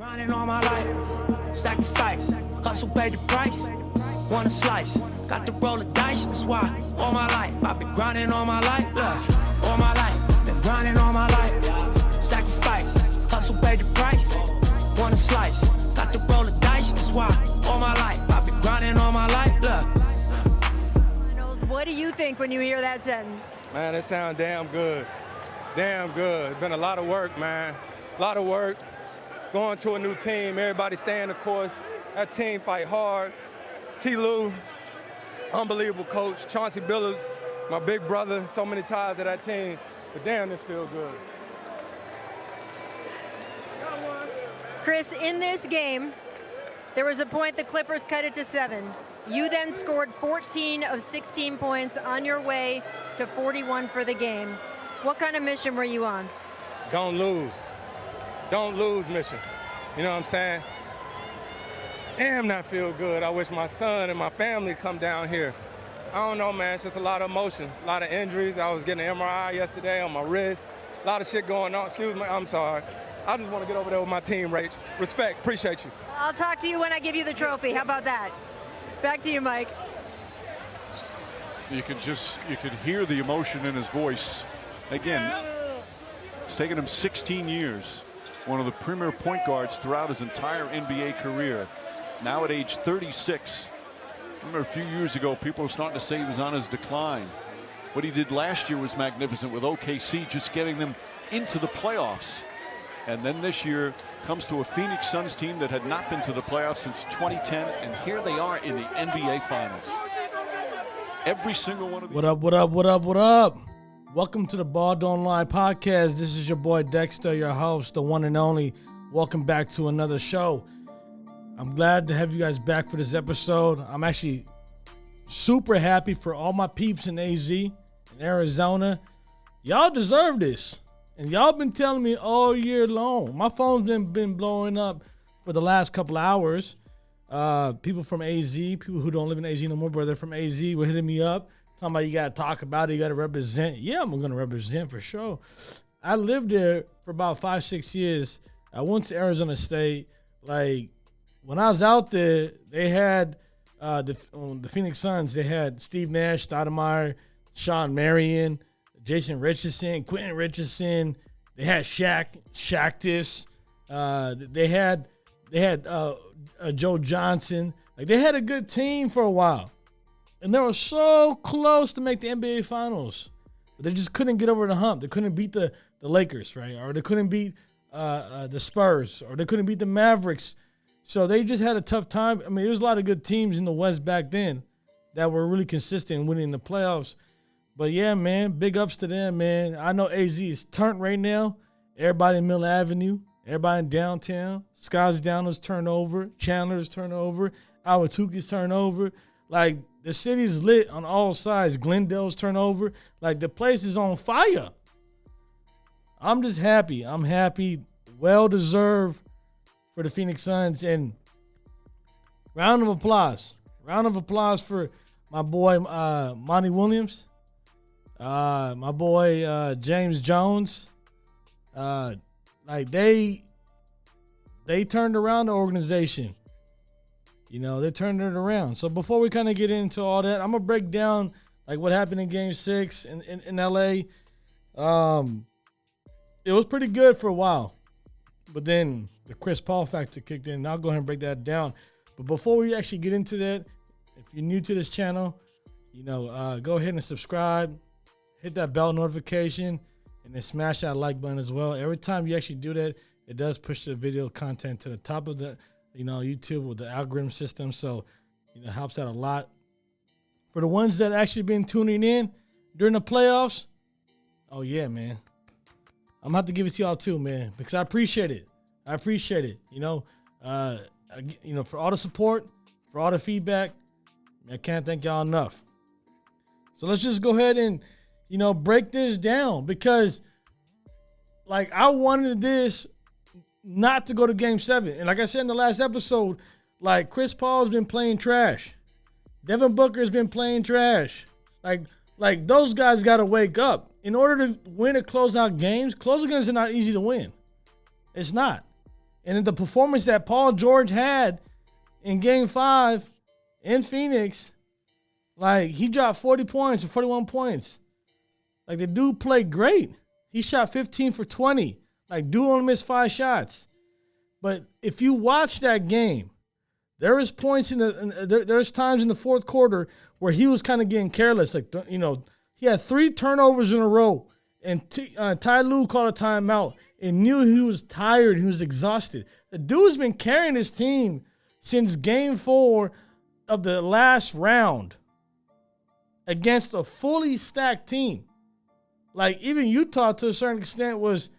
Grinding all my life, sacrifice, hustle paid the price. Want a slice, got to roll the dice. That's why all my life I've been grinding all my life. Look, all my life, been grinding all my life. Sacrifice, hustle paid the price. Want a slice, got to roll the dice. That's why all my life I've been grinding all my life. Look. What do you think when you hear that sentence? Man, it sounds damn good. Damn good. It's been a lot of work, man. A lot of work. Going to a new team, everybody staying the course. That team fight hard. T. Lou, unbelievable coach. Chauncey Billups, my big brother, so many ties to that team. But damn, this feels good. Chris, in this game, there was a point the Clippers cut it to 7. You then scored 14 of 16 points on your way to 41 for the game. What kind of mission were you on? Don't lose. Don't lose mission. You know what I'm saying? Damn, that feel good. I wish my son and my family come down here. I don't know, man. It's just a lot of emotions, a lot of injuries. I was getting an MRI yesterday on my wrist. A lot of shit going on. Excuse me, I'm sorry. I just want to get over there with my team, Rach. Respect, appreciate you. I'll talk to you when I give you the trophy. How about that? Back to you, Mike. You can hear the emotion in his voice. Again, it's taken him 16 years. One of the premier point guards throughout his entire NBA career. Now at age 36. Remember a few years ago, people were starting to say he was on his decline. What he did last year was magnificent with OKC, just getting them into the playoffs. And then this year comes to a Phoenix Suns team that had not been to the playoffs since 2010, and here they are in the NBA Finals. Every single one of them. What up? Welcome to the Ball Dnt Lie podcast. This is your boy Dexter, your host, the one and only. Welcome back to another show. I'm glad to have you guys back for this episode. I'm actually super happy for all my peeps in AZ, in Arizona. Y'all deserve this. And y'all been telling me all year long. My phone's been blowing up for the last couple of hours. People from AZ, people who don't live in AZ no more, but they're from AZ, were hitting me up. Talking about you got to talk about it, you got to represent. Yeah, I'm going to represent for sure. I lived there for about 5-6 years. I went to Arizona State. Like, when I was out there, they had the Phoenix Suns. They had Steve Nash, Stoudemire, Sean Marion, Jason Richardson, Quentin Richardson. They had Shaqtis. They had Joe Johnson. Like, they had a good team for a while. And they were so close to make the NBA Finals. But they just couldn't get over the hump. They couldn't beat the Lakers, right? Or they couldn't beat the Spurs. Or they couldn't beat the Mavericks. So they just had a tough time. I mean, there was a lot of good teams in the West back then that were really consistent in winning the playoffs. But, yeah, man, big ups to them, man. I know AZ is turned right now. Everybody in Mill Avenue. Everybody in downtown. Scottsdale's turnover. Chandler's turnover. Awatuki's turnover. Like, the city's lit on all sides. Glendale's turnover. Like, the place is on fire. I'm just happy. I'm happy. Well-deserved for the Phoenix Suns. And round of applause. Round of applause for my boy Monty Williams. My boy James Jones. Like, they turned around the organization. You know, they turned it around. So before we kind of get into all that, I'm going to break down like what happened in Game 6 in LA. It was pretty good for a while. But then the Chris Paul factor kicked in. And I'll go ahead and break that down. But before we actually get into that, if you're new to this channel, you know, go ahead and subscribe. Hit that bell notification. And then smash that like button as well. Every time you actually do that, it does push the video content to the top of the YouTube with the algorithm system. So, it helps out a lot. For the ones that actually been tuning in during the playoffs, oh yeah, man. I'm going to have to give it to y'all too, man, because I appreciate it. I appreciate it. For all the support, for all the feedback, I can't thank y'all enough. So let's just go ahead and, break this down because, like, I wanted this not to go to Game 7. And like I said in the last episode, like, Chris Paul's been playing trash. Devin Booker's been playing trash. Like those guys got to wake up. In order to win or close out games are not easy to win. It's not. And the performance that Paul George had in Game 5 in Phoenix, like, he dropped 40 points or 41 points. Like, the dude played great. He shot 15 for 20. Like, dude only missed 5 shots. But if you watch that game, there was points there's times in the fourth quarter where he was kind of getting careless. Like, he had 3 turnovers in a row, and Ty Lue called a timeout and knew he was tired. He was exhausted. The dude's been carrying his team since Game 4 of the last round against a fully stacked team. Like, even Utah, to a certain extent, was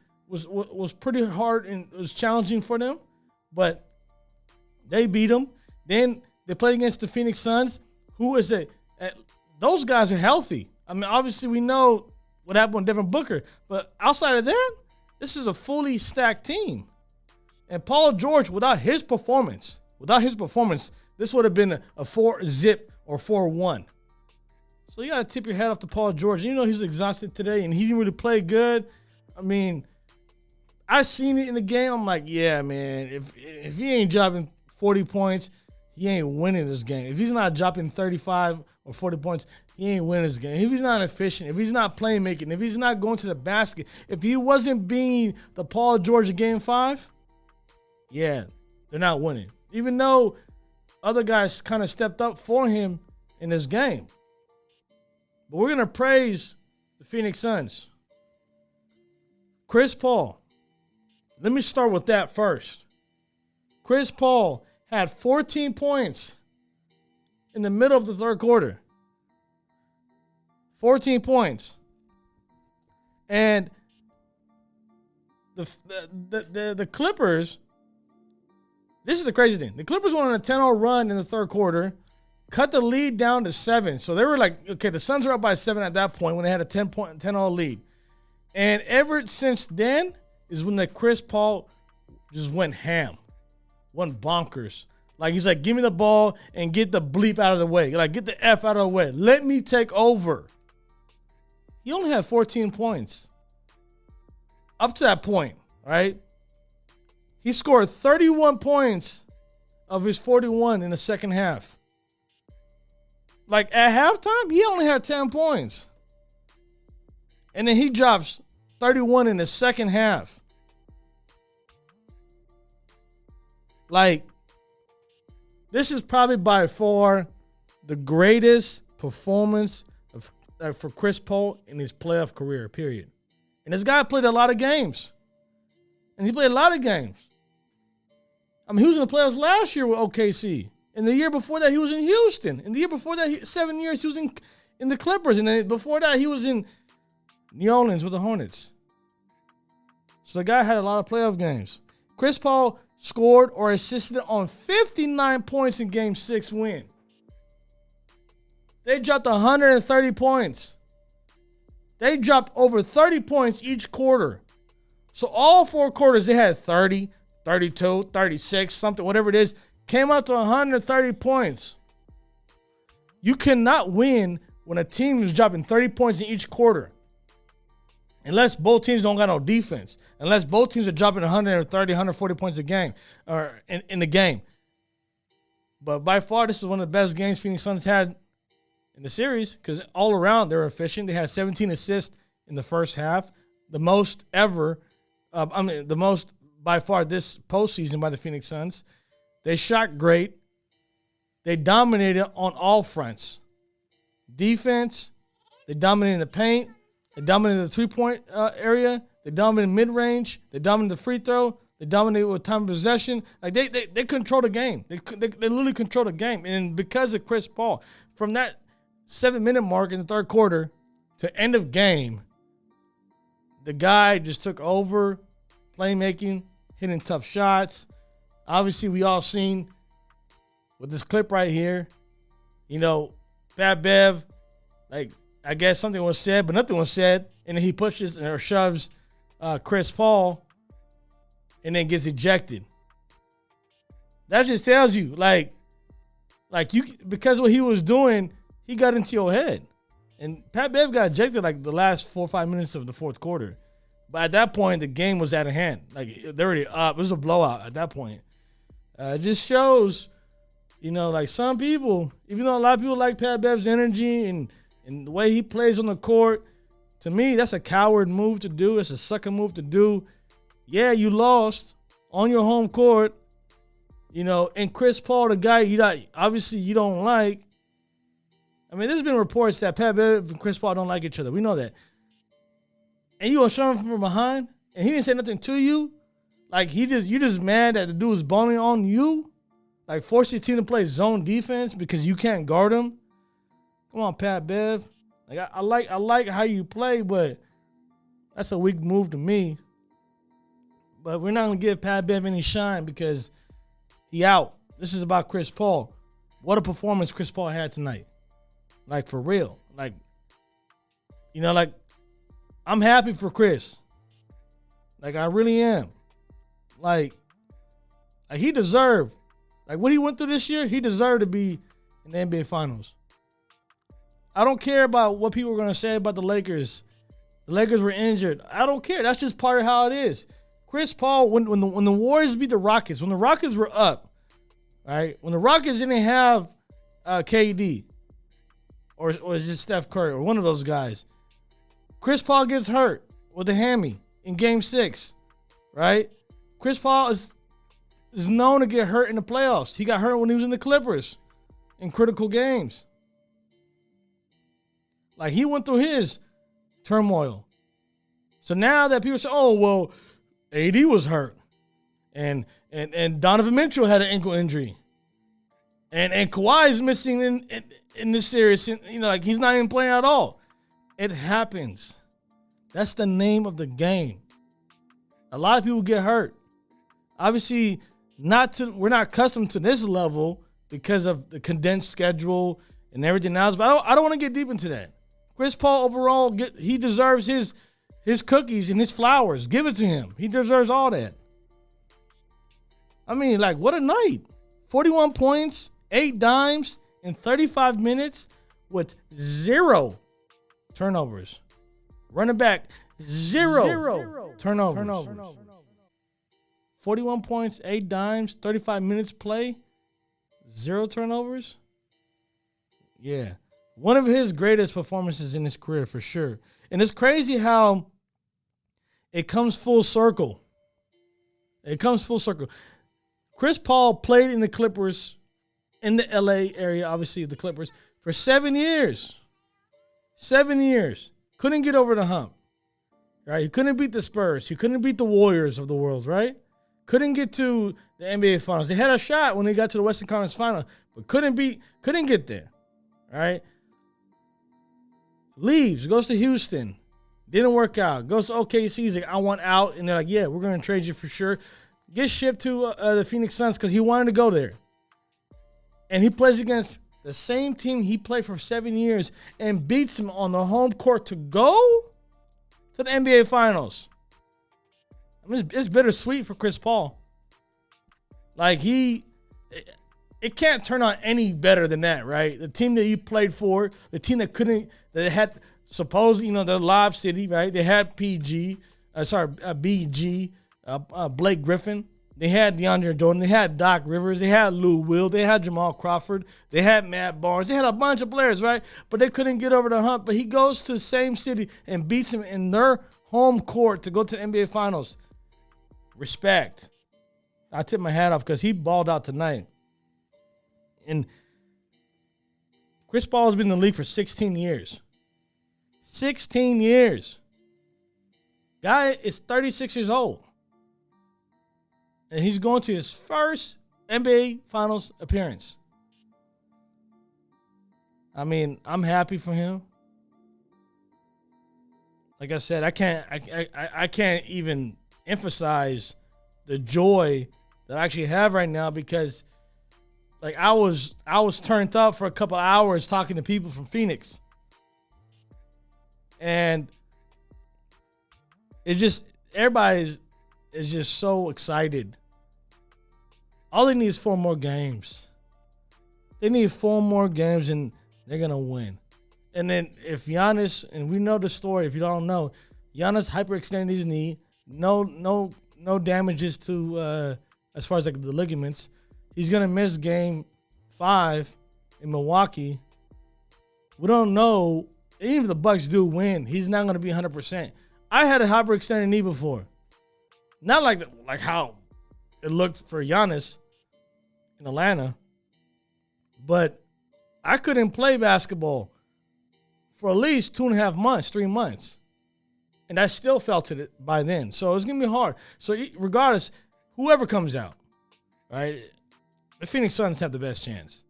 pretty hard and was challenging for them, but they beat them. Then they played against the Phoenix Suns, who is those guys are healthy. I mean, obviously we know what happened with Devin Booker, but outside of that, this is a fully stacked team. And Paul George, without his performance, this would have been a 4-zip or 4-1. So you got to tip your hat off to Paul George. You know he's exhausted today, and he didn't really play good. I mean, I seen it in the game. I'm like, yeah, man, if he ain't dropping 40 points, he ain't winning this game. If he's not dropping 35 or 40 points, he ain't winning this game. If he's not efficient, if he's not playmaking, if he's not going to the basket, if he wasn't being the Paul George of Game 5, yeah, they're not winning. Even though other guys kind of stepped up for him in this game. But we're going to praise the Phoenix Suns. Chris Paul. Let me start with that first. Chris Paul had 14 points in the middle of the third quarter. 14 points. And the Clippers, this is the crazy thing. The Clippers went on a 10-0 run in the third quarter, cut the lead down to 7. So they were like, okay, the Suns are up by 7 at that point when they had a 10-0 lead. And ever since then is when the Chris Paul just went ham, went bonkers. Like, he's like, give me the ball and get the bleep out of the way. Like, get the F out of the way. Let me take over. He only had 14 points. Up to that point, right? He scored 31 points of his 41 in the second half. Like, at halftime, he only had 10 points. And then he drops 31 in the second half. Like, this is probably by far the greatest performance for Chris Paul in his playoff career, period. And this guy played a lot of games. And he played a lot of games. I mean, he was in the playoffs last year with OKC. And the year before that, he was in Houston. And the year before that, 7 years, he was in the Clippers. And then before that, he was in New Orleans with the Hornets. So the guy had a lot of playoff games. Chris Paul scored or assisted on 59 points in Game 6 win. They dropped 130 points. They dropped over 30 points each quarter. So all 4 quarters, they had 30, 32, 36, something, whatever it is, came out to 130 points. You cannot win when a team is dropping 30 points in each quarter. Unless both teams don't got no defense. Unless both teams are dropping 130, 140 points a game or in the game. But by far, this is one of the best games Phoenix Suns had in the series because all around they were efficient. They had 17 assists in the first half, the most ever. The most by far this postseason by the Phoenix Suns. They shot great. They dominated on all fronts. Defense, they dominated the paint. They dominated the three-point area. They dominated mid-range. They dominated the free throw. They dominated with time of possession. Like they control the game. They literally control the game. And because of Chris Paul, from that 7-minute mark in the third quarter to end of game, the guy just took over, playmaking, hitting tough shots. Obviously, we all seen with this clip right here, Pat Bev, like, I guess something was said, but nothing was said. And then he pushes or shoves Chris Paul and then gets ejected. That just tells you, like you, because of what he was doing, he got into your head. And Pat Bev got ejected like the last 4 or 5 minutes of the fourth quarter. But at that point, the game was out of hand. Like, they're already up. It was a blowout at that point. It just shows, like some people, even though a lot of people like Pat Bev's energy and the way he plays on the court, to me, that's a coward move to do. It's a sucker move to do. Yeah, you lost on your home court, and Chris Paul, the guy obviously you don't like. I mean, there's been reports that Pat Bev and Chris Paul don't like each other. We know that. And you gonna show him from behind, and he didn't say nothing to you? Like, you just mad that the dude was balling on you? Like, force your team to play zone defense because you can't guard him? Come on, Pat Bev. Like, I like how you play, but that's a weak move to me. But we're not gonna give Pat Bev any shine because he out. This is about Chris Paul. What a performance Chris Paul had tonight. Like, for real. Like, I'm happy for Chris. Like, I really am. Like he deserved. Like, what he went through this year, he deserved to be in the NBA Finals. I don't care about what people are going to say about the Lakers. The Lakers were injured. I don't care. That's just part of how it is. Chris Paul, when the Warriors beat the Rockets, when the Rockets were up, right? When the Rockets didn't have KD or is it Steph Curry or one of those guys, Chris Paul gets hurt with a hammy in Game 6, right? Chris Paul is known to get hurt in the playoffs. He got hurt when he was in the Clippers in critical games. Like, he went through his turmoil. So now that people say, oh, well, AD was hurt. And Donovan Mitchell had an ankle injury. And Kawhi is missing in this series. Like, he's not even playing at all. It happens. That's the name of the game. A lot of people get hurt. Obviously, we're not accustomed to this level because of the condensed schedule and everything else. But I don't want to get deep into that. Chris Paul overall, he deserves his cookies and his flowers. Give it to him. He deserves all that. I mean, like, what a night. 41 points, 8 dimes in 35 minutes with 0 turnovers. Running back, 0 turnovers. 41 points, 8 dimes, 35 minutes play, 0 turnovers. Yeah. One of his greatest performances in his career, for sure. And it's crazy how it comes full circle. Chris Paul played in the Clippers, in the LA area, obviously the Clippers, for 7 years. 7 years. Couldn't get over the hump. Right? He couldn't beat the Spurs. He couldn't beat the Warriors of the world, right? Couldn't get to the NBA Finals. They had a shot when they got to the Western Conference Final, but couldn't get there. Right? Leaves, goes to Houston. Didn't work out. Goes to OKC. He's like, I want out. And they're like, yeah, we're going to trade you for sure. Gets shipped to the Phoenix Suns because he wanted to go there. And he plays against the same team he played for 7 years and beats him on the home court to go to the NBA Finals. I mean, it's bittersweet for Chris Paul. Like, it can't turn out any better than that, right? The team that he played for, the team that had supposedly, the Lob City, right? They had BG, Blake Griffin. They had DeAndre Jordan. They had Doc Rivers. They had Lou Will. They had Jamal Crawford. They had Matt Barnes. They had a bunch of players, right? But they couldn't get over the hump. But he goes to the same city and beats them in their home court to go to the NBA Finals. Respect. I tip my hat off because he balled out tonight. And Chris Paul has been in the league for 16 years. 16 years. Guy is 36 years old. And he's going to his first NBA Finals appearance. I mean, I'm happy for him. Like I said, I can't even emphasize the joy that I actually have right now because, like, I was turned up for a couple hours talking to people from Phoenix, and everybody is just so excited. All they need is 4 more games. They need 4 more games, and they're gonna win. And then if Giannis, and we know the story, if you don't know, Giannis hyperextended his knee. No damages to as far as like the ligaments. He's gonna miss game 5 in Milwaukee. We don't know. Even if the Bucks do win, he's not gonna be 100%. I had a hyperextended knee before. Not like how it looked for Giannis in Atlanta, but I couldn't play basketball for at least 2.5 months, 3 months. And I still felt it by then. So it's going to be hard. So regardless, whoever comes out, right, the Phoenix Suns have the best chance.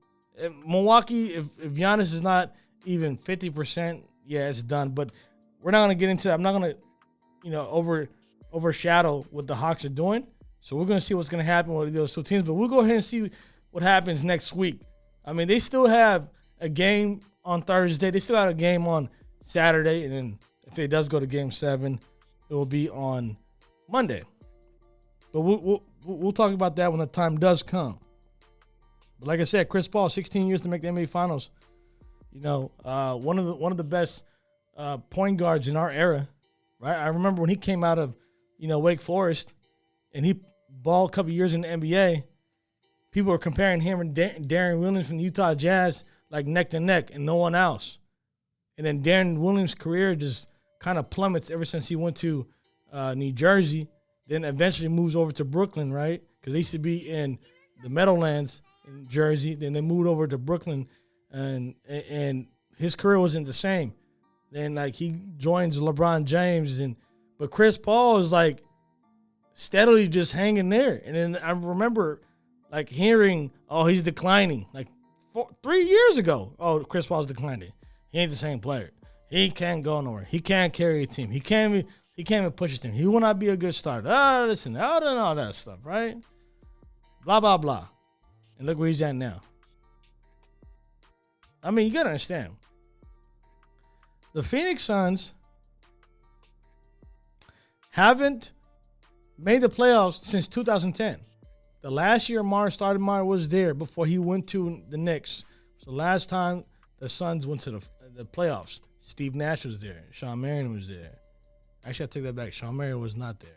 Milwaukee, if Giannis is not even 50%, yeah, it's done. But we're not going to get into, I'm not going to, overshadow what the Hawks are doing. So we're going to see what's going to happen with those two teams. But we'll go ahead and see what happens next week. I mean, they still have a game on Thursday. They still have a game on Saturday. And then if it does go to Game 7, it will be on Monday. But we'll talk about that when the time does come. But like I said, Chris Paul, 16 years to make the NBA Finals. One of the best point guards in our era, right? I remember when he came out of Wake Forest, and he balled a couple years in the NBA. People were comparing him and Darren Williams from the Utah Jazz like neck to neck, and no one else. And then Darren Williams' career just kind of plummets ever since he went to New Jersey, then eventually moves over to Brooklyn, right? Because they used to be in the Meadowlands in Jersey. Then they moved over to Brooklyn, and his career wasn't the same. Then he joins LeBron James, but Chris Paul is steadily just hanging there. And then I remember hearing, oh, he's declining 3 years ago. Oh, Chris Paul's declining. He ain't the same player. He can't go nowhere. He can't carry a team. He can't even push his team. He will not be a good starter. Listen, all that stuff, right? Blah, blah, blah. And look where he's at now. I mean, you got to understand. The Phoenix Suns haven't made the playoffs since 2010. The last year Stoudemire was there before he went to the Knicks. So last time the Suns went to the playoffs, Steve Nash was there. Shawn Marion was there. Actually, I take that back. Shawn Marion was not there.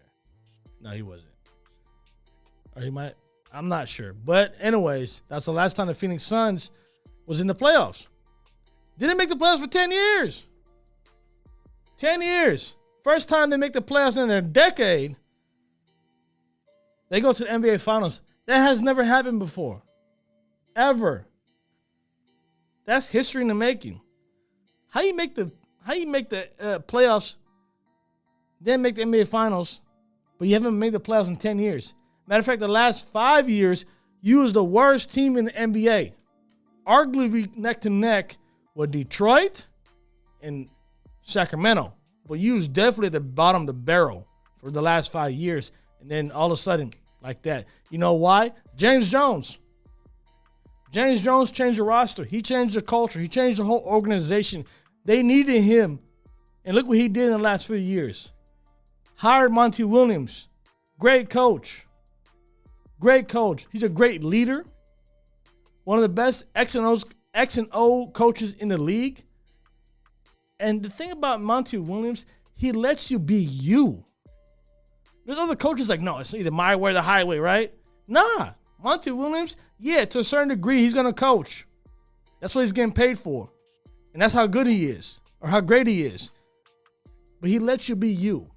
No, he wasn't. Or he might. I'm not sure. But anyways, that's the last time the Phoenix Suns was in the playoffs. Didn't make the playoffs for 10 years. 10 years. First time they make the playoffs in a decade. They go to the NBA Finals. That has never happened before. Ever. That's history in the making. How you make the playoffs, then make the NBA Finals, but you haven't made the playoffs in 10 years. Matter of fact, the last 5 years, you was the worst team in the NBA. Arguably neck to neck with Detroit and Sacramento. But you was definitely at the bottom of the barrel for the last 5 years. And then all of a sudden, like that. You know why? James Jones. James Jones changed the roster. He changed the culture. He changed the whole organization. They needed him. And look what he did in the last few years. Hired Monty Williams. Great coach. Great coach. He's a great leader. One of the best X and O coaches in the league. And the thing about Monty Williams, he lets you be you. There's other coaches no, it's either my way or the highway, right? Nah. Monty Williams, yeah, to a certain degree, he's going to coach. That's what he's getting paid for. And that's how good he is or how great he is. But he lets you be you.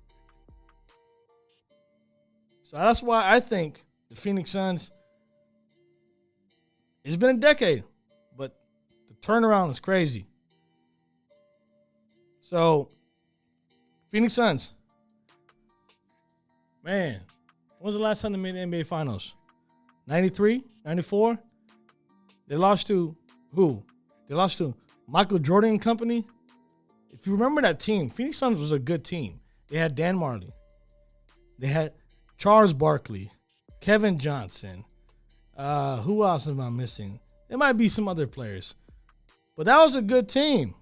So that's why I think the Phoenix Suns, it's been a decade, but the turnaround is crazy. So, Phoenix Suns, man, when was the last time they made the NBA Finals? 93, 94? They lost to who? They lost to Michael Jordan and company. If you remember that team, Phoenix Suns was a good team. They had Dan Marley. They had Charles Barkley, Kevin Johnson. Who else am I missing? There might be some other players. But that was a good team.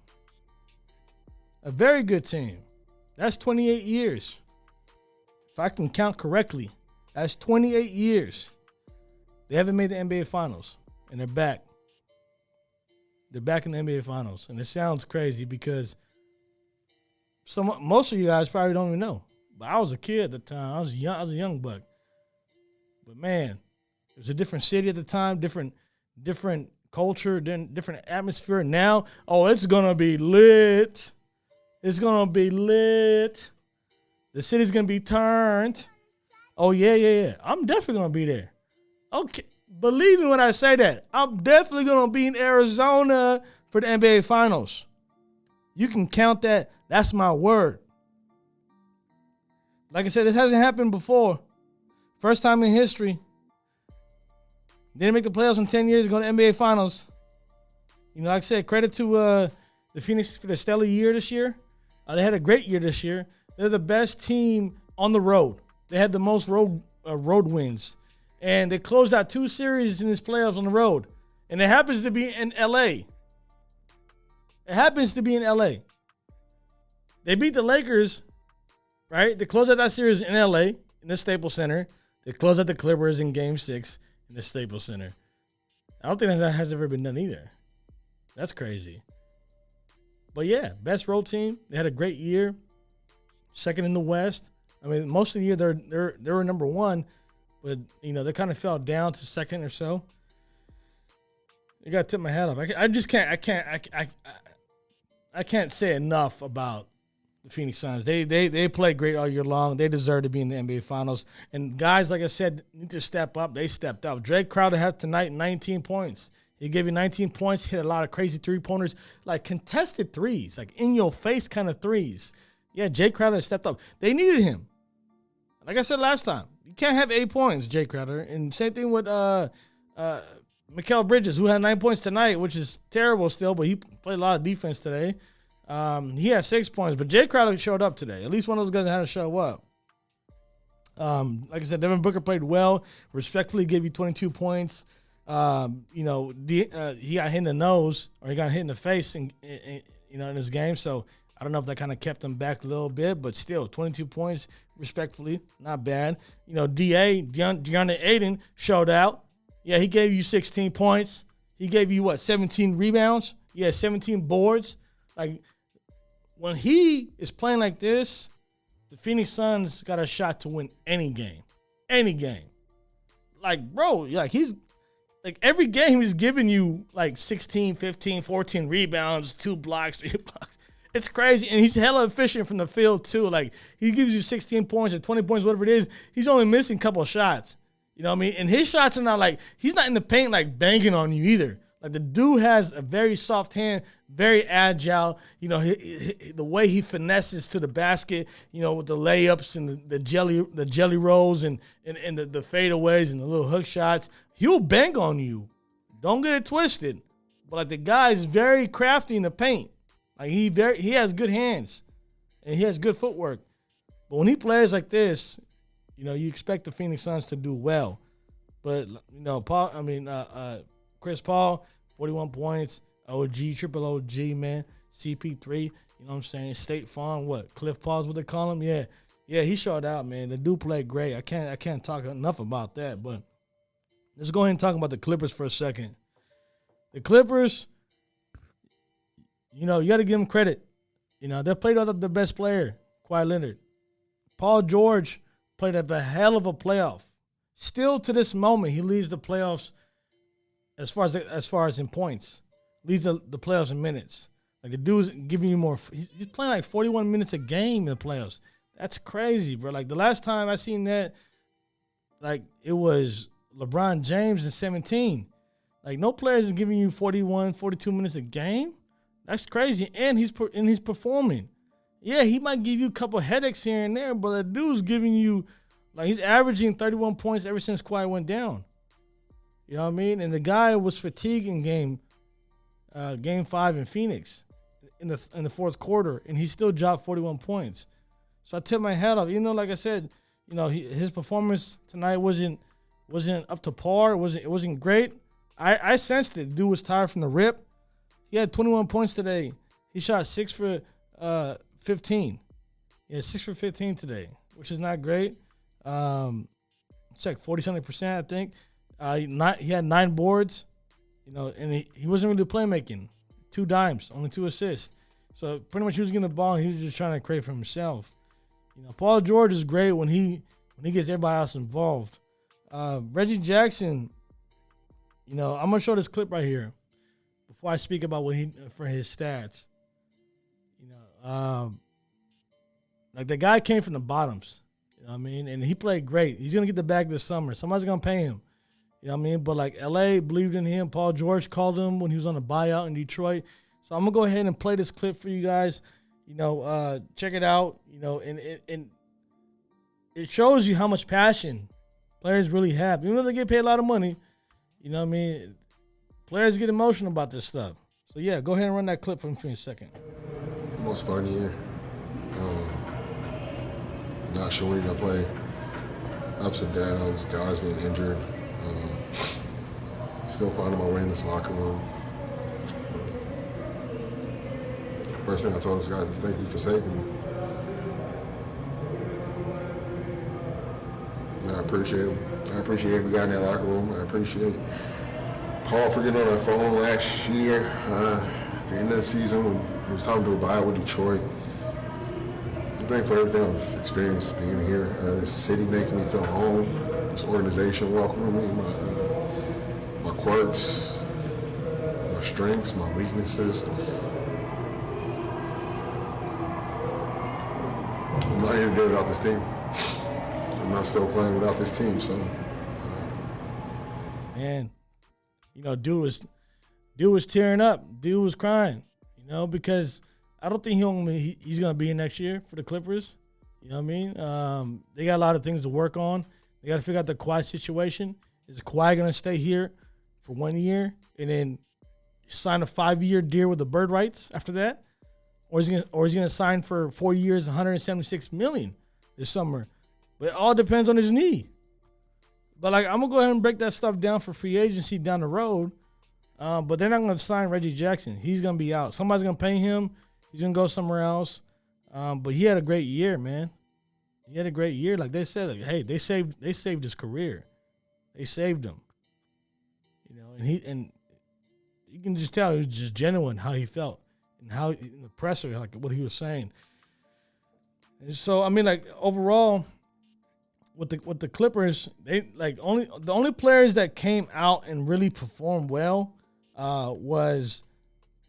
A very good team. That's 28 years. If I can count correctly, that's 28 years. They haven't made the NBA Finals, and they're back. They're back in the NBA Finals, and it sounds crazy because most of you guys probably don't even know. But I was a kid at the time. I was a young buck. But man, it was a different city at the time, different culture, different atmosphere. Now, it's gonna be lit. It's gonna be lit. The city's gonna be turned. Oh yeah. I'm definitely gonna be there. Okay, believe me when I say that. I'm definitely gonna be in Arizona for the NBA Finals. You can count that. That's my word. Like I said, this hasn't happened before. First time in history. Didn't make the playoffs in 10 years, go to NBA Finals. Like I said, credit to the Phoenix for the stellar year this year. They had a great year this year. They're the best team on the road. They had the most road wins. And they closed out 2 series in this playoffs on the road. And it happens to be in L.A. They beat the Lakers, right? They closed out that series in L.A. in the Staples Center. They closed out the Clippers in Game 6 in the Staples Center. I don't think that has ever been done either. That's crazy. But yeah, best road team. They had a great year. Second in the West. I mean, most of the year they were number 1, but they kind of fell down to second or so. You got to tip my hat off. I can't say enough about the Phoenix Suns. They play great all year long. They deserve to be in the NBA Finals. And guys, like I said, need to step up. They stepped up. Drake Crowder had tonight 19 points. He gave you 19 points, hit a lot of crazy three-pointers, like contested threes, like in-your-face kind of threes. Yeah, Jay Crowder stepped up. They needed him. Like I said last time, you can't have 8 points, Jay Crowder. And same thing with Mikal Bridges, who had 9 points tonight, which is terrible still, but he played a lot of defense today. He had 6 points, but Jay Crowder showed up today. At least one of those guys had to show up. Like I said, Devin Booker played well. Respectfully gave you 22 points. He got hit in the nose, or he got hit in the face in his game. So I don't know if that kind of kept him back a little bit, but still 22 points, respectfully, not bad. DeAndre Ayton showed out. Yeah, he gave you 16 points. He gave you 17 rebounds. Yeah, 17 boards. Like, when he is playing like this, the Phoenix Suns got a shot to win any game. Any game. Like, bro, every game he's giving you 16, 15, 14 rebounds, 2 blocks, 3 blocks. It's crazy. And he's hella efficient from the field, too. Like, he gives you 16 points or 20 points, whatever it is. He's only missing a couple of shots. You know what I mean? And his shots are not he's not in the paint banging on you either. Like, the dude has a very soft hand, very agile. The way he finesses to the basket, with the layups and the jelly rolls and the fadeaways and the little hook shots. He'll bang on you. Don't get it twisted. But the guy is very crafty in the paint. Like, he has good hands and he has good footwork. But when he plays like this, you expect the Phoenix Suns to do well. But Chris Paul, 41 points, triple OG, man. CP3, you know what I'm saying? State Farm, Cliff Paul's what they call him? Yeah, he showed out, man. The dude played great. I can't talk enough about that. But let's go ahead and talk about the Clippers for a second. The Clippers, you got to give them credit. They played without the best player, Kawhi Leonard. Paul George played a hell of a playoff. Still to this moment, he leads the playoffs as far as in points. Leads the playoffs in minutes. Like, the dude's giving you more. He's playing 41 minutes a game in the playoffs. That's crazy, bro. Like, the last time I seen that, it was LeBron James in 17. Like, no players is giving you 41, 42 minutes a game. That's crazy. And he's performing. Yeah, he might give you a couple headaches here and there, but the dude's giving you, he's averaging 31 points ever since Kawhi went down. You know what I mean? And the guy was fatigued in game 5 in Phoenix in the fourth quarter, and he still dropped 41 points. So I tip my hat off. Like I said, his performance tonight wasn't up to par. It wasn't great. I sensed it. The dude was tired from the rip. He had 21 points today. He shot 6 for 15. Yeah, 6 for 15 today, which is not great. It's 40-something%, I think. He had 9 boards, and he wasn't really playmaking. 2 dimes, only 2 assists. So pretty much he was getting the ball and he was just trying to create for himself. Paul George is great when he gets everybody else involved. Reggie Jackson, I'm gonna show this clip right here before I speak about what he for his stats. Like the guy came from the bottoms, and he played great. He's gonna get the bag this summer. Somebody's gonna pay him. But like LA believed in him. Paul George called him when he was on a buyout in Detroit. So I'm gonna go ahead and play this clip for you guys. Check it out. And it shows you how much passion players really have. Even though they get paid a lot of money, players get emotional about this stuff. So yeah, go ahead and run that clip for me for a second. Most fun year. Not sure when you're gonna play. Ups and downs, guys being injured. Still finding my way in this locker room. First thing I told those guys is thank you for saving me. And I appreciate them. I appreciate every guy in that locker room. I appreciate Paul for getting on the phone last year at the end of the season when it was time to do a buyout with Detroit. I'm thankful for everything I've experienced being here. This city making me feel home. This organization welcoming me. My quirks, my strengths, my weaknesses. I'm not here to do it without this team. I'm not still playing without this team, so. Man, dude was tearing up. Dude was crying, because I don't think he's going to be in next year for the Clippers. You know what I mean? They got a lot of things to work on. They got to figure out the Kawhi situation. Is Kawhi going to stay here for 1 year and then sign a 5-year deal with the bird rights after that? Or is he going to sign for 4 years, $176 million this summer? But it all depends on his knee. But I'm going to go ahead and break that stuff down for free agency down the road. But they're not going to sign Reggie Jackson. He's going to be out. Somebody's going to pay him. He's going to go somewhere else. But he had a great year, man. He had a great year. Like they said, hey, they saved his career. They saved him. And you can just tell he was just genuine how he felt and how in the presser, like what he was saying. And so overall, with the Clippers, they the only players that came out and really performed well was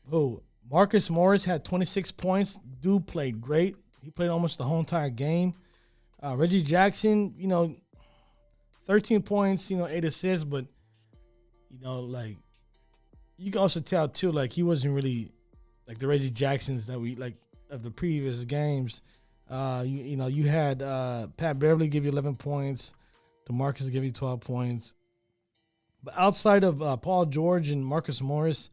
who? Marcus Morris had 26 points. Dude played great. He played almost the whole entire game. Reggie Jackson, 13 points, 8 assists, but you can also tell too, he wasn't really like the Reggie Jacksons that we of the previous games. You had Pat Beverly give you 11 points, DeMarcus give you 12 points. But outside of Paul George and Marcus Morris,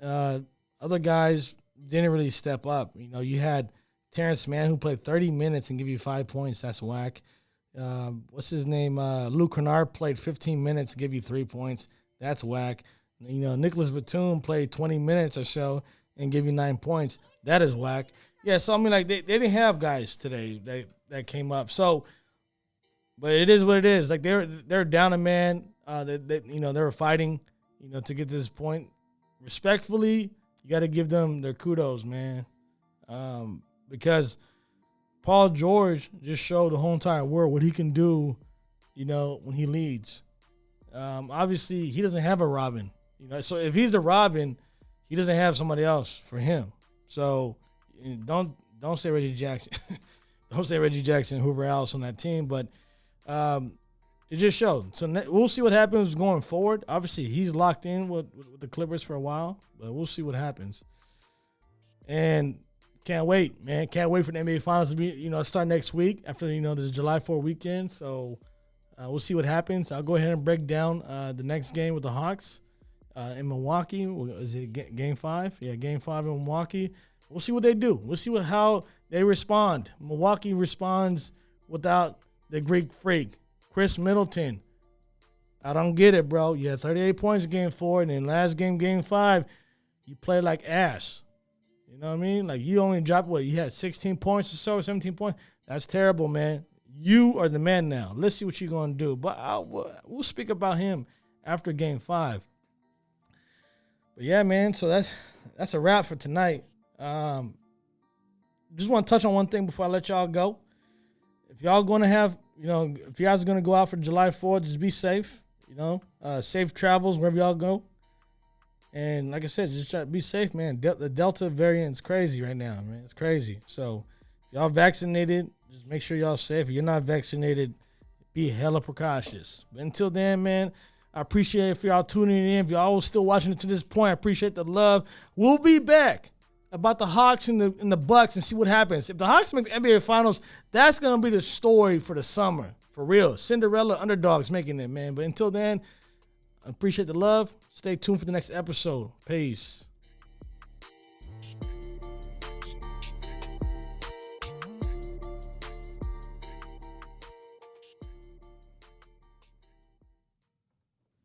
other guys didn't really step up. You had Terrence Mann who played 30 minutes and give you 5 points. That's whack. What's his name? Luke Kennard played 15 minutes and give you 3 points. That's whack. Nicholas Batum played 20 minutes or so and give you 9 points. That is whack. Yeah, so they didn't have guys today that came up. So, but it is what it is. They're down a man. They were fighting, to get to this point. Respectfully, you got to give them their kudos, man, because Paul George just showed the whole entire world what he can do, when he leads. Obviously, he doesn't have a Robin, So if he's the Robin, he doesn't have somebody else for him. So don't say Reggie Jackson, don't say Reggie Jackson, whoever else on that team. But it just showed. So we'll see what happens going forward. Obviously, he's locked in with the Clippers for a while, but we'll see what happens. And can't wait, man. Can't wait for the NBA Finals to be, start next week after, the July 4th weekend. So we'll see what happens. I'll go ahead and break down the next game with the Hawks in Milwaukee. Is it Game 5? Yeah, Game 5 in Milwaukee. We'll see what they do. We'll see how they respond. Milwaukee responds without the Greek freak, Chris Middleton. I don't get it, bro. You had 38 points in Game 4, and then last game, Game 5, you played like ass. You know what I mean? You only dropped, you had 16 points or so, 17 points. That's terrible, man. You are the man now. Let's see what you're going to do. But we'll speak about him after Game 5. But, yeah, man, so that's a wrap for tonight. just want to touch on one thing before I let y'all go. If y'all going to have, if you guys are going to go out for July 4th, just be safe, safe travels wherever y'all go. And like I said, just try to be safe, man. The Delta variant is crazy right now, man. It's crazy. So if y'all vaccinated, just make sure y'all safe. If you're not vaccinated, be hella precautious. But until then, man, I appreciate it for y'all tuning in. If y'all still watching it to this point, I appreciate the love. We'll be back about the Hawks and the Bucks and see what happens. If the Hawks make the NBA Finals, that's going to be the story for the summer. For real. Cinderella underdogs making it, man. But until then, I appreciate the love. Stay tuned for the next episode. Peace.